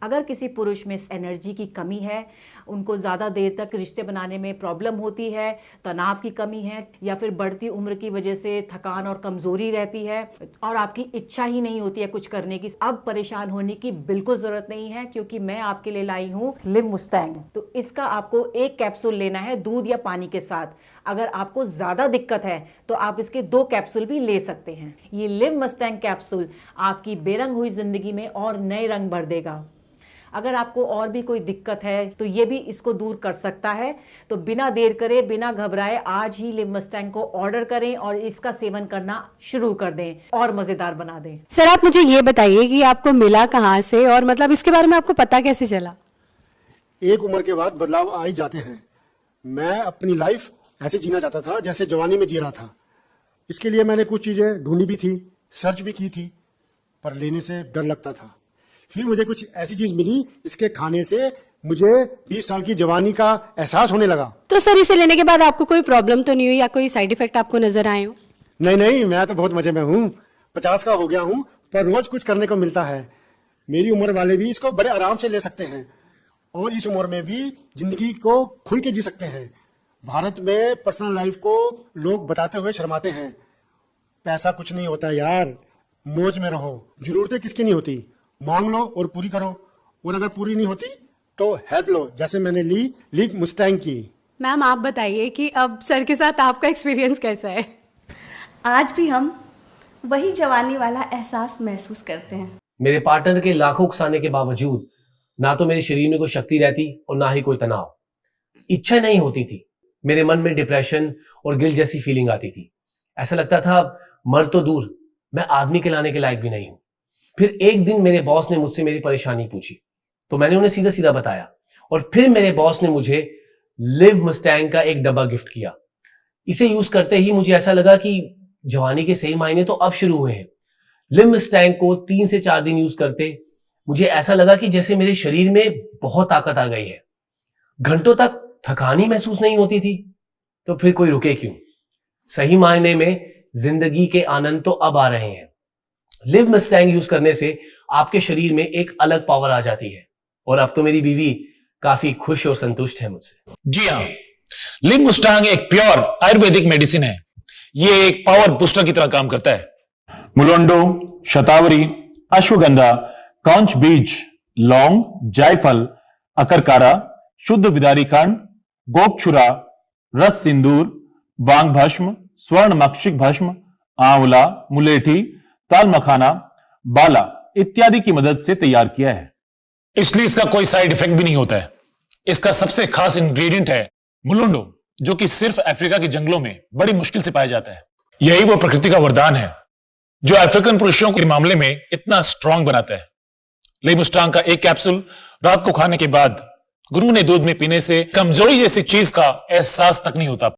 अगर किसी पुरुष में एनर्जी की कमी है, उनको ज़्यादा देर तक रिश्ते बनाने में प्रॉब्लम होती है, तनाव की कमी है, या फिर बढ़ती उम्र की वजह से थकान और कमज़ोरी रहती है और आपकी इच्छा ही नहीं होती है कुछ करने की, अब परेशान होने की बिल्कुल ज़रूरत नहीं है, क्योंकि मैं आपके लिए लाई हूँ लिव मुस्टैंग। तो इसका आपको एक कैप्सूल लेना है दूध या पानी के साथ। अगर आपको ज़्यादा दिक्कत है तो आप इसके 2 कैप्सूल भी ले सकते हैं। ये लिव मुस्टैंग कैप्सूल आपकी बेरंग हुई ज़िंदगी में और नए रंग भर देगा। अगर आपको और भी कोई दिक्कत है तो ये भी इसको दूर कर सकता है। तो बिना देर करे, बिना घबराए आज ही लिव मुस्टैंग को ऑर्डर करें और इसका सेवन करना शुरू कर दें और मज़ेदार बना दें। सर, आप मुझे ये बताइए कि आपको मिला कहाँ से और मतलब इसके बारे में आपको पता कैसे चला? एक उम्र के बाद बदलाव आ ही जाते हैं। मैं अपनी लाइफ ऐसे जीना चाहता था जैसे जवानी में जी रहा था। इसके लिए मैंने कुछ चीज़ें ढूंढी भी थी, सर्च भी की थी, पर लेने से डर लगता था। फिर मुझे कुछ ऐसी चीज मिली, इसके खाने से मुझे 20 साल की जवानी का एहसास होने लगा। तो सर, इसे लेने के बाद आपको कोई प्रॉब्लम तो नहीं हुई या कोई साइड इफेक्ट आपको नजर आए हो? नहीं, मैं तो बहुत मजे में हूँ। 50 का हो गया हूँ, पर रोज कुछ करने को मिलता है। मेरी उम्र वाले भी इसको बड़े आराम से ले सकते हैं और इस उम्र में भी जिंदगी को खुल के जी सकते हैं। भारत में पर्सनल लाइफ को लोग बताते हुए शर्माते हैं। पैसा कुछ नहीं होता यार, मौज में रहो। जरूरतें किसकी नहीं होती, मांग लो और पूरी करो, और अगर पूरी नहीं होती तो हेल्प लो, जैसे मैंने ली लिव मुस्टैंग की। मैम, आप बताइए कि अब सर के साथ आपका एक्सपीरियंस कैसा है? आज भी हम वही जवानी वाला एहसास महसूस करते हैं। मेरे पार्टनर के लाखों उकसाने के बावजूद ना तो मेरे शरीर में कोई शक्ति रहती और ना ही कोई तनाव। इच्छा नहीं होती थी। मेरे मन में डिप्रेशन और गिल्ट जैसी फीलिंग आती थी। ऐसा लगता था मर तो दूर, मैं आदमी कहलाने के लायक भी नहीं हूं। फिर एक दिन मेरे बॉस ने मुझसे मेरी परेशानी पूछी तो मैंने उन्हें सीधा सीधा बताया, और फिर मेरे बॉस ने मुझे लिव मुस्टैंग का एक डब्बा गिफ्ट किया। इसे यूज करते ही मुझे ऐसा लगा कि जवानी के सही मायने तो अब शुरू हुए हैं। लिव मुस्टैंग को 3 से 4 दिन यूज करते मुझे ऐसा लगा कि जैसे मेरे शरीर में बहुत ताकत आ गई है। घंटों तक थकान ही महसूस नहीं होती थी। तो फिर कोई रुके क्यों? सही मायने में जिंदगी के आनंद तो अब आ रहे हैं। लिव मुस्टैंग यूज करने से आपके शरीर में एक अलग पावर आ जाती है, और अब तो मेरी बीवी काफी खुश और संतुष्ट है मुझसे। जी हाँ, लिव मुस्टैंग एक प्योर आयुर्वेदिक मेडिसिन है। ये एक पावर बूस्टर की तरह काम करता है। मुलोंडो, शतावरी, अश्वगंधा, कांच बीज, लौंग, जायफल, अकरकारा, शुद्ध विदारी कांड, गोपछुरा, रस सिंदूर, वांग भस्म, स्वर्ण मक्षिक भस्म, आंवला, मुलेठी, ताल मखाना, बाला इत्यादि की मदद से तैयार किया है। इसलिए इसका कोई साइड इफेक्ट भी नहीं होता है। इसका सबसे खास इंग्रेडिएंट है मुलोंडो, जो कि सिर्फ अफ्रीका के जंगलों में बड़ी मुश्किल से पाया जाता है। यही वो प्रकृति का वरदान है जो अफ्रीकन पुरुषों के मामले में इतना स्ट्रांग बनाता है। लिव मुस्टैंग का एक कैप्सूल रात को खाने के बाद गुनगुने दूध में पीने से कमजोरी जैसी चीज का एहसास तक नहीं होता।